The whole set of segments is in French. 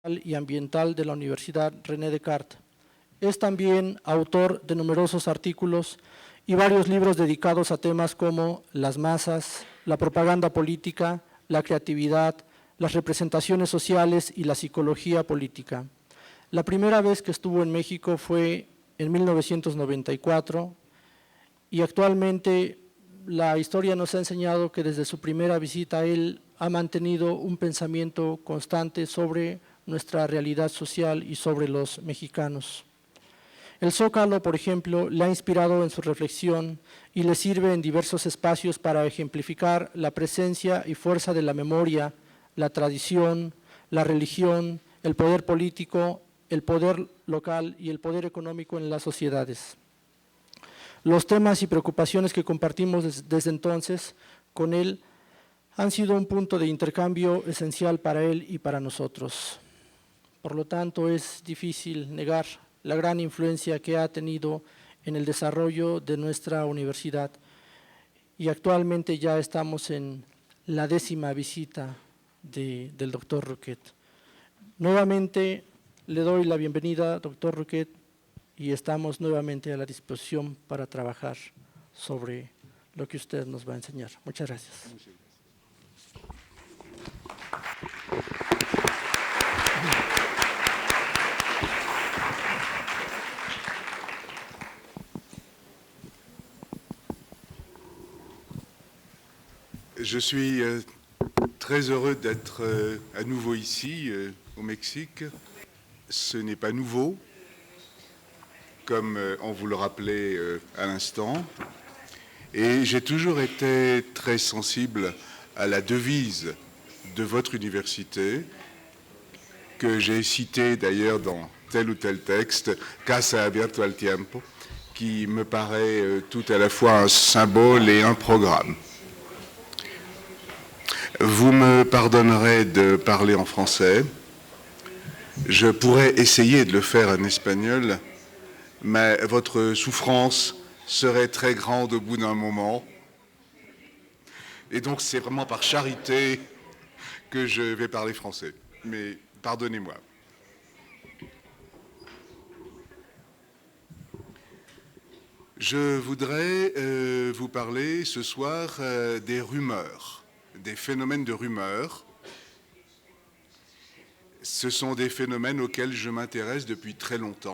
y ambiental de la Universidad René Descartes. Es también autor de numerosos artículos y varios libros dedicados a temas como las masas, la propaganda política, la creatividad, las representaciones sociales y la psicología política. La primera vez que estuvo en México fue en 1994 y actualmente la historia nos ha enseñado que desde su primera visita él ha mantenido un pensamiento constante sobre nuestra realidad social y sobre los mexicanos. El Zócalo, por ejemplo, le ha inspirado en su reflexión y le sirve en diversos espacios para ejemplificar la presencia y fuerza de la memoria, la tradición, la religión, el poder político, el poder local y el poder económico en las sociedades. Los temas y preocupaciones que compartimos desde entonces con él han sido un punto de intercambio esencial para él y para nosotros. Por lo tanto, es difícil negar la gran influencia que ha tenido en el desarrollo de nuestra universidad. Y actualmente ya estamos en la 10ª visita del doctor Roquet. Nuevamente le doy la bienvenida, doctor Roquet, y estamos nuevamente a la disposición para trabajar sobre lo que usted nos va a enseñar. Muchas gracias. Je suis très heureux d'être à nouveau ici, au Mexique. Ce n'est pas nouveau, comme on vous le rappelait à l'instant. Et j'ai toujours été très sensible à la devise de votre université, que j'ai citée d'ailleurs dans tel ou tel texte, Casa abierto al tiempo, qui me paraît tout à la fois un symbole et un programme. Vous me pardonnerez de parler en français. Je pourrais essayer de le faire en espagnol, mais votre souffrance serait très grande au bout d'un moment. Et donc c'est vraiment par charité que je vais parler français. Mais pardonnez-moi. Je voudrais vous parler ce soir des rumeurs, des phénomènes de rumeurs. Ce sont des phénomènes auxquels je m'intéresse depuis très longtemps.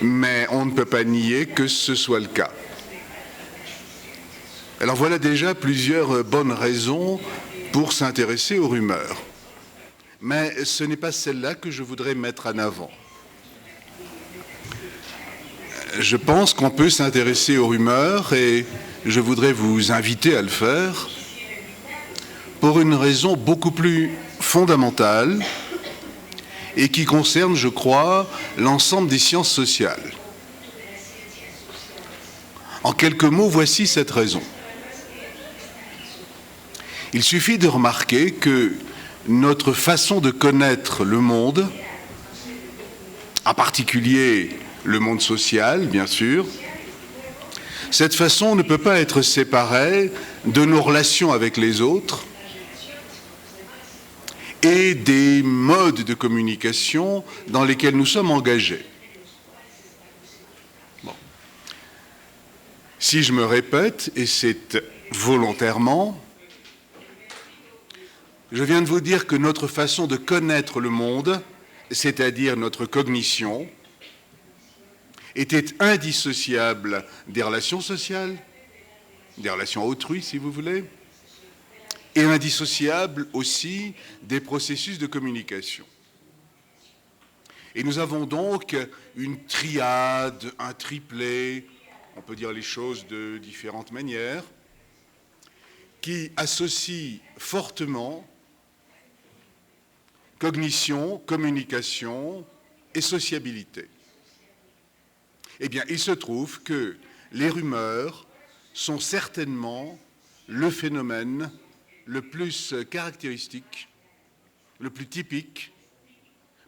Mais on ne peut pas nier que ce soit le cas. Alors voilà déjà plusieurs bonnes raisons pour s'intéresser aux rumeurs. Mais ce n'est pas celle-là que je voudrais mettre en avant. Je pense qu'on peut s'intéresser aux rumeurs et je voudrais vous inviter à le faire pour une raison beaucoup plus fondamentale et qui concerne, je crois, l'ensemble des sciences sociales. En quelques mots, voici cette raison. Il suffit de remarquer que notre façon de connaître le monde, en particulier le monde social, bien sûr, Cette façon ne peut pas être séparée de nos relations avec les autres et des modes de communication dans lesquels nous sommes engagés. Bon. Si je me répète, et c'est volontairement, je viens de vous dire que notre façon de connaître le monde, c'est-à-dire notre cognition, était indissociable des relations sociales, des relations autrui, si vous voulez, et indissociable aussi des processus de communication. Et nous avons donc une triade, un triplet, on peut dire les choses de différentes manières, qui associe fortement cognition, communication et sociabilité. Eh bien, il se trouve que les rumeurs sont certainement le phénomène le plus caractéristique, le plus typique,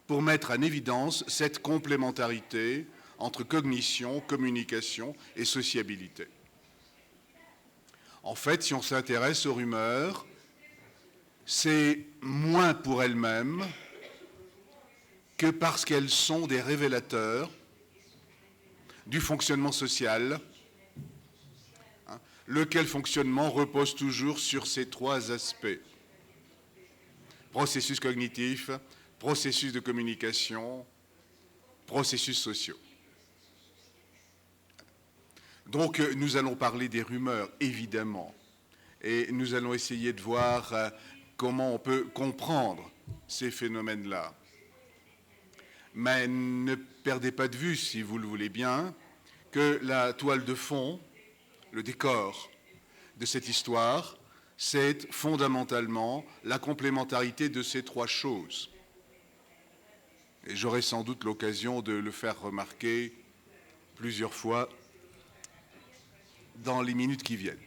pour mettre en évidence cette complémentarité entre cognition, communication et sociabilité. En fait, si on s'intéresse aux rumeurs, c'est moins pour elles-mêmes que parce qu'elles sont des révélateurs du fonctionnement social, lequel fonctionnement repose toujours sur ces trois aspects. Processus cognitif, processus de communication, processus sociaux. Donc nous allons parler des rumeurs, évidemment, et nous allons essayer de voir comment on peut comprendre ces phénomènes-là. Mais ne perdez pas de vue, si vous le voulez bien, que la toile de fond, le décor de cette histoire, c'est fondamentalement la complémentarité de ces trois choses. Et j'aurai sans doute l'occasion de le faire remarquer plusieurs fois dans les minutes qui viennent.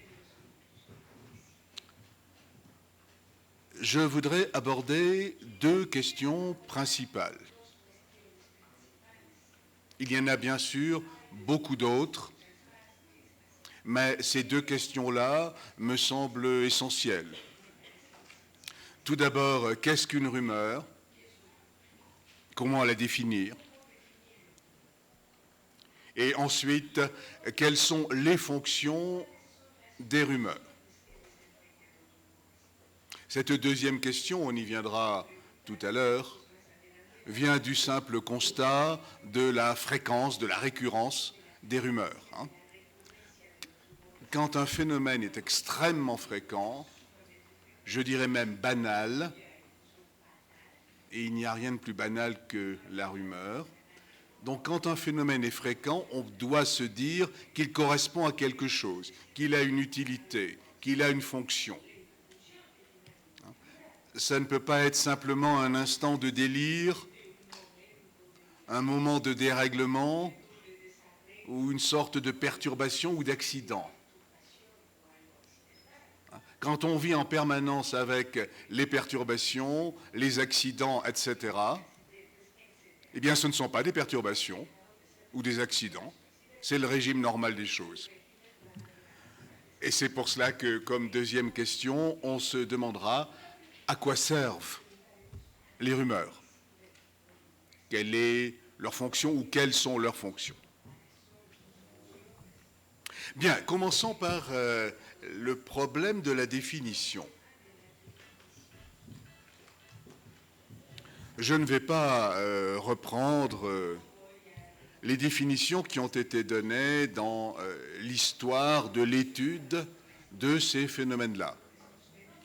Je voudrais aborder deux questions principales. Il y en a bien sûr beaucoup d'autres, mais ces deux questions-là me semblent essentielles. Tout d'abord, qu'est-ce qu'une rumeur? Comment la définir? Et ensuite, quelles sont les fonctions des rumeurs? Cette deuxième question, on y viendra tout à l'heure, vient du simple constat de la fréquence, de la récurrence des rumeurs. Quand un phénomène est extrêmement fréquent, je dirais même banal, et il n'y a rien de plus banal que la rumeur, donc quand un phénomène est fréquent, on doit se dire qu'il correspond à quelque chose, qu'il a une utilité, qu'il a une fonction. Ça ne peut pas être simplement un instant de délire, un moment de dérèglement ou une sorte de perturbation ou d'accident. Quand on vit en permanence avec les perturbations, les accidents, etc., eh bien ce ne sont pas des perturbations ou des accidents, c'est le régime normal des choses. Et c'est pour cela que, comme deuxième question, on se demandera à quoi servent les rumeurs? Quelle est leur fonction ou quelles sont leurs fonctions? Bien, commençons par le problème de la définition. Je ne vais pas reprendre les définitions qui ont été données dans l'histoire de l'étude de ces phénomènes-là.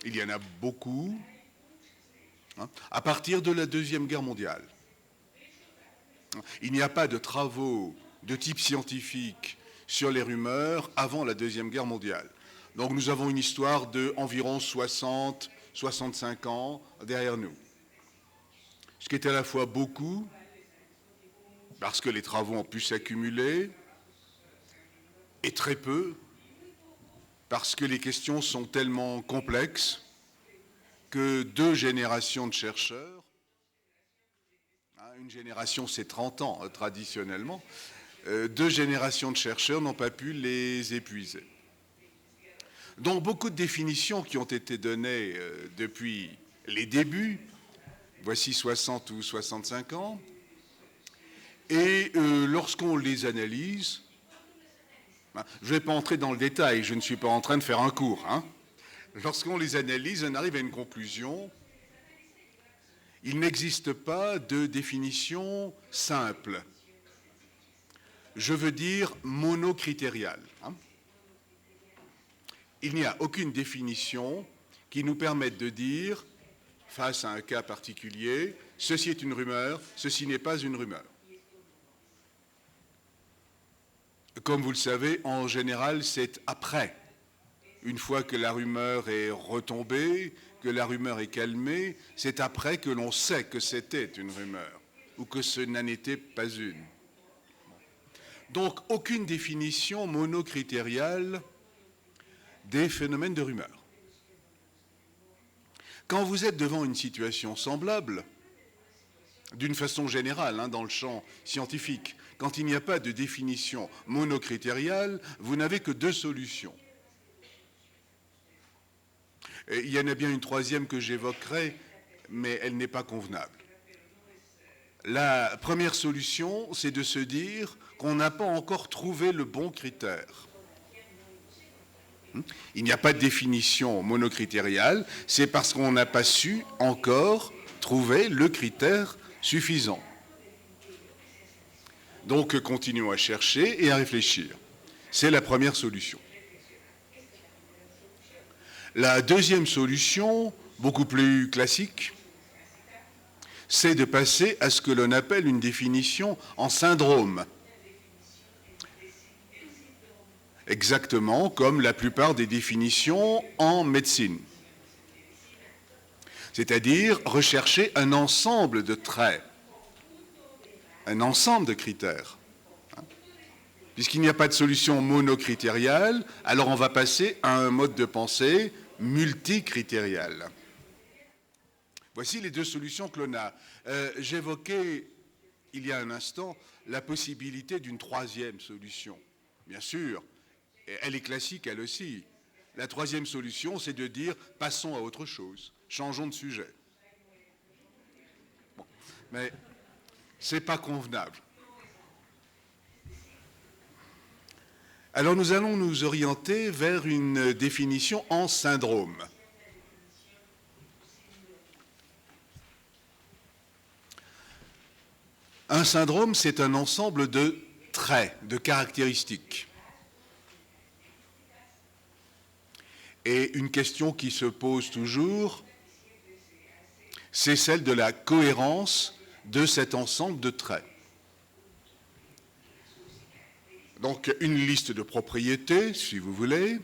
Il y en a beaucoup, à partir de la Deuxième Guerre mondiale. Il n'y a pas de travaux de type scientifique sur les rumeurs avant la Deuxième Guerre mondiale. Donc nous avons une histoire d'environ 60-65 ans derrière nous. Ce qui est à la fois beaucoup, parce que les travaux ont pu s'accumuler, et très peu, parce que les questions sont tellement complexes que 2 générations de chercheurs, une génération c'est 30 ans traditionnellement, 2 générations de chercheurs n'ont pas pu les épuiser. Donc beaucoup de définitions qui ont été données depuis les débuts, voici 60 ou 65 ans, et lorsqu'on les analyse, je ne vais pas entrer dans le détail, je ne suis pas en train de faire un cours, hein. Lorsqu'on les analyse, on arrive à une conclusion. Il n'existe pas de définition simple. Je veux dire monocritériale. Hein. Il n'y a aucune définition qui nous permette de dire, face à un cas particulier, ceci est une rumeur, ceci n'est pas une rumeur. Comme vous le savez, en général, c'est après, une fois que la rumeur est retombée, que la rumeur est calmée, c'est après que l'on sait que c'était une rumeur, ou que ce n'en était pas une. Donc, aucune définition monocritériale des phénomènes de rumeur. Quand vous êtes devant une situation semblable, d'une façon générale, hein, dans le champ scientifique, quand il n'y a pas de définition monocritériale, vous n'avez que 2 solutions. Et il y en a bien une troisième que j'évoquerai, mais elle n'est pas convenable. La première solution, c'est de se dire qu'on n'a pas encore trouvé le bon critère. Il n'y a pas de définition monocritériale, c'est parce qu'on n'a pas su encore trouver le critère suffisant. Donc, continuons à chercher et à réfléchir. C'est la première solution. La deuxième solution, beaucoup plus classique, c'est de passer à ce que l'on appelle une définition en syndrome. Exactement comme la plupart des définitions en médecine. C'est-à-dire rechercher un ensemble de traits, un ensemble de critères. Puisqu'il n'y a pas de solution monocritériale, alors on va passer à un mode de pensée multicritérial. Voici les 2 solutions que l'on a. J'évoquais il y a un instant la possibilité d'une troisième solution. Bien sûr, elle est classique elle aussi. La troisième solution, c'est de dire passons à autre chose, changeons de sujet. Bon, mais ce n'est pas convenable. Alors nous allons nous orienter vers une définition en syndrome. Un syndrome, c'est un ensemble de traits, de caractéristiques. Et une question qui se pose toujours, c'est celle de la cohérence de cet ensemble de traits. Donc une liste de propriétés, si vous voulez,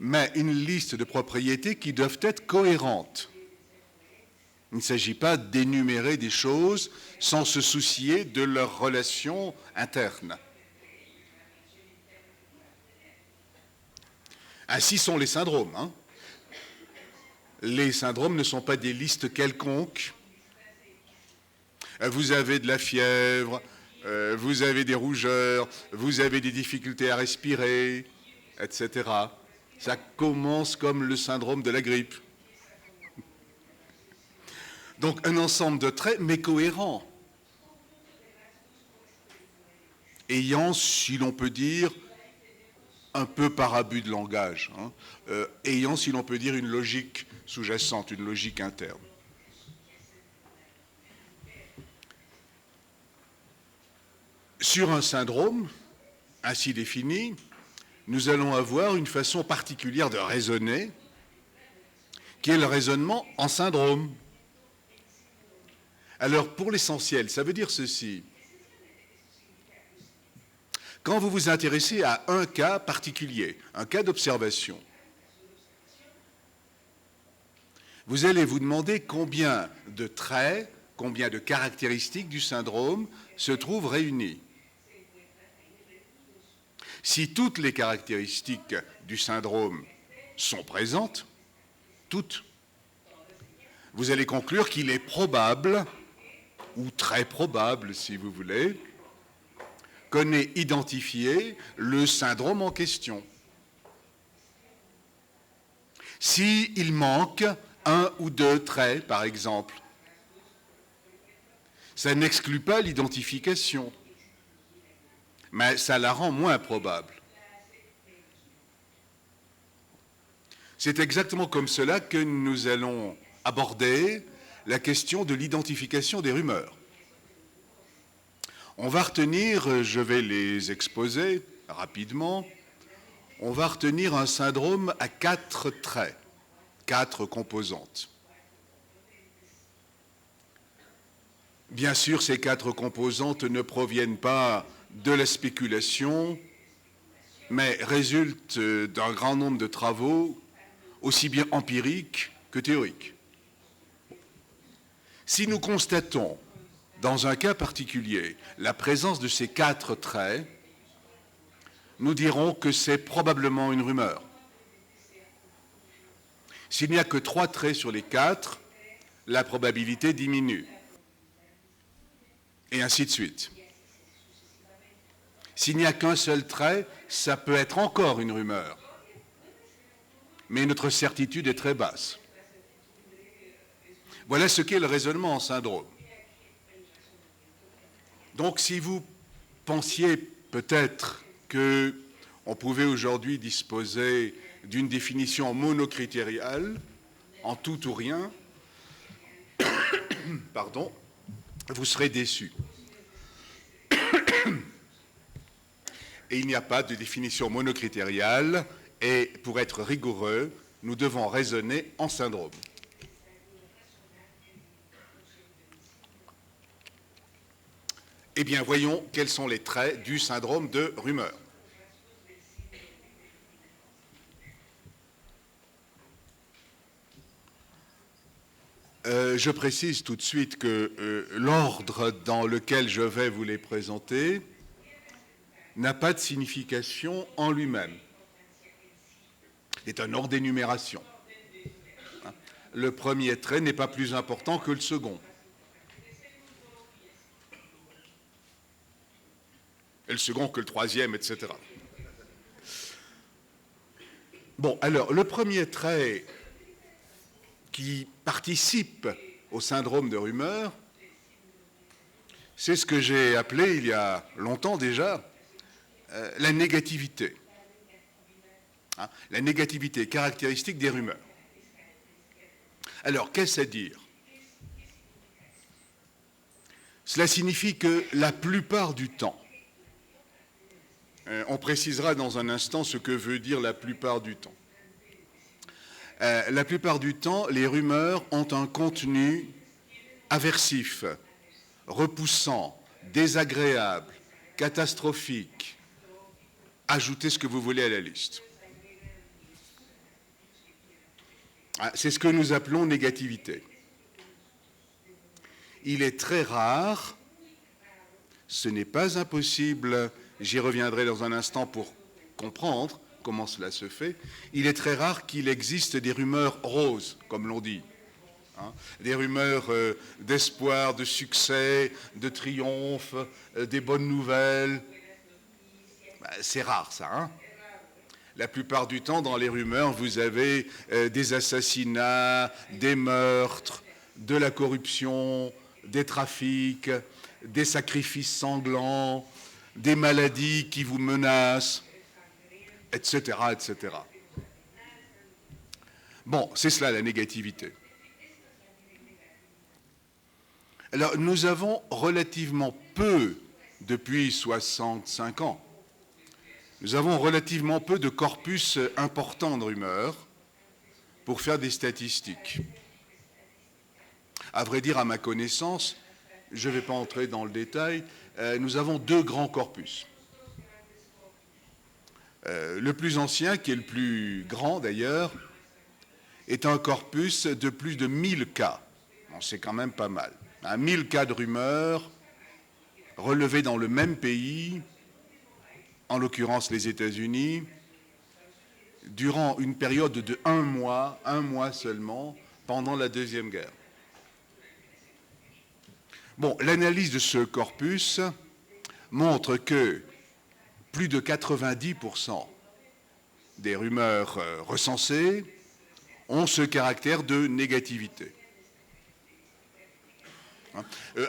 mais une liste de propriétés qui doivent être cohérentes. Il ne s'agit pas d'énumérer des choses sans se soucier de leurs relations internes. Ainsi sont les syndromes. Hein. Les syndromes ne sont pas des listes quelconques. Vous avez de la fièvre, vous avez des rougeurs, vous avez des difficultés à respirer, etc. Ça commence comme le syndrome de la grippe. Donc un ensemble de traits, mais cohérents, ayant, si l'on peut dire, un peu par abus de langage, hein, ayant, si l'on peut dire, une logique sous-jacente, une logique interne. Sur un syndrome, ainsi défini, nous allons avoir une façon particulière de raisonner, qui est le raisonnement en syndrome. Alors, pour l'essentiel, ça veut dire ceci. Quand vous vous intéressez à un cas particulier, un cas d'observation, vous allez vous demander combien de traits, combien de caractéristiques du syndrome se trouvent réunies. Si toutes les caractéristiques du syndrome sont présentes, toutes, vous allez conclure qu'il est probable, ou très probable si vous voulez, connaît identifier le syndrome en question. S'il manque un ou deux traits, par exemple, ça n'exclut pas l'identification, mais ça la rend moins probable. C'est exactement comme cela que nous allons aborder la question de l'identification des rumeurs. On va retenir, je vais les exposer rapidement, on va retenir un syndrome à 4 traits, 4 composantes. Bien sûr, ces 4 composantes ne proviennent pas de la spéculation, mais résultent d'un grand nombre de travaux, aussi bien empiriques que théoriques. Si nous constatons, dans un cas particulier, la présence de ces 4 traits, nous dirons que c'est probablement une rumeur. S'il n'y a que 3 traits sur les 4, la probabilité diminue. Et ainsi de suite. S'il n'y a qu'un seul trait, ça peut être encore une rumeur. Mais notre certitude est très basse. Voilà ce qu'est le raisonnement en syndrome. Donc, si vous pensiez peut-être qu'on pouvait aujourd'hui disposer d'une définition monocritériale, en tout ou rien, pardon, vous serez déçus. Et il n'y a pas de définition monocritériale, et pour être rigoureux, nous devons raisonner en syndrome. Eh bien, voyons quels sont les traits du syndrome de rumeur. Je précise tout de suite que l'ordre dans lequel je vais vous les présenter n'a pas de signification en lui-même. C'est un ordre d'énumération. Le premier trait n'est pas plus important que le second. Et le second que le troisième, etc. Bon, alors, le premier trait qui participe au syndrome de rumeur, c'est ce que j'ai appelé, il y a longtemps déjà, la négativité. La négativité caractéristique des rumeurs. Alors, qu'est-ce à dire? Cela signifie que la plupart du temps, on précisera dans un instant ce que veut dire la plupart du temps. La plupart du temps, les rumeurs ont un contenu aversif, repoussant, désagréable, catastrophique. Ajoutez ce que vous voulez à la liste. C'est ce que nous appelons négativité. Il est très rare, ce n'est pas impossible, j'y reviendrai dans un instant pour comprendre comment cela se fait, il est très rare qu'il existe des rumeurs roses, comme l'on dit. Des rumeurs d'espoir, de succès, de triomphe, des bonnes nouvelles. C'est rare ça, hein? La plupart du temps, dans les rumeurs, vous avez des assassinats, des meurtres, de la corruption, des trafics, des sacrifices sanglants, des maladies qui vous menacent, etc., etc. Bon, c'est cela la négativité. Alors, nous avons relativement peu, depuis 65 ans, nous avons relativement peu de corpus important de rumeurs pour faire des statistiques. À vrai dire, à ma connaissance, je ne vais pas entrer dans le détail, nous avons 2 grands corpus. Le plus ancien, qui est le plus grand d'ailleurs, est un corpus de plus de 1000 cas. Bon, c'est quand même pas mal. 1000 cas de rumeurs relevés dans le même pays, en l'occurrence les États-Unis, durant une période de 1 mois seulement, pendant la Deuxième Guerre. Bon, l'analyse de ce corpus montre que plus de 90% des rumeurs recensées ont ce caractère de négativité.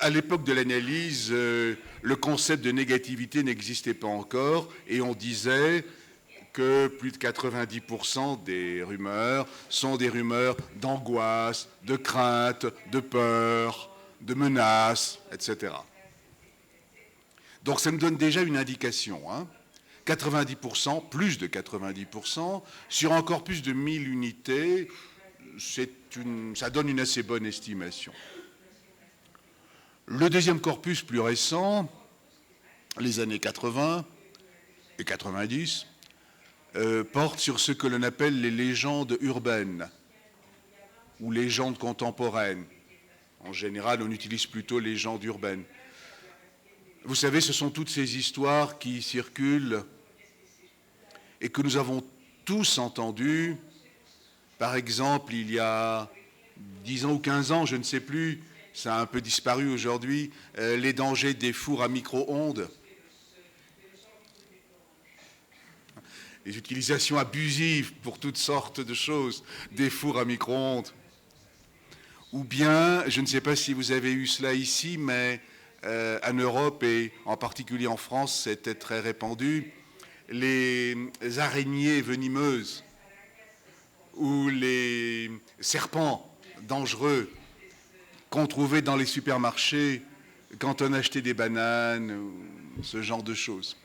À l'époque de l'analyse, le concept de négativité n'existait pas encore et on disait que plus de 90% des rumeurs sont des rumeurs d'angoisse, de crainte, de peur, de menaces, etc. Donc ça me donne déjà une indication. 90%, plus de 90%, sur un corpus de 1000 unités, ça donne une assez bonne estimation. Le deuxième corpus plus récent, les années 80 et 90, porte sur ce que l'on appelle les légendes urbaines ou légendes contemporaines. En général, on utilise plutôt légendes urbaines. Vous savez, ce sont toutes ces histoires qui circulent et que nous avons tous entendues. Par exemple, il y a 10 ans ou 15 ans, je ne sais plus, ça a un peu disparu aujourd'hui, les dangers des fours à micro-ondes. Les utilisations abusives pour toutes sortes de choses, des fours à micro-ondes. Ou bien, je ne sais pas si vous avez eu cela ici, mais en Europe et en particulier en France, c'était très répandu, les araignées venimeuses ou les serpents dangereux qu'on trouvait dans les supermarchés quand on achetait des bananes, ou ce genre de choses.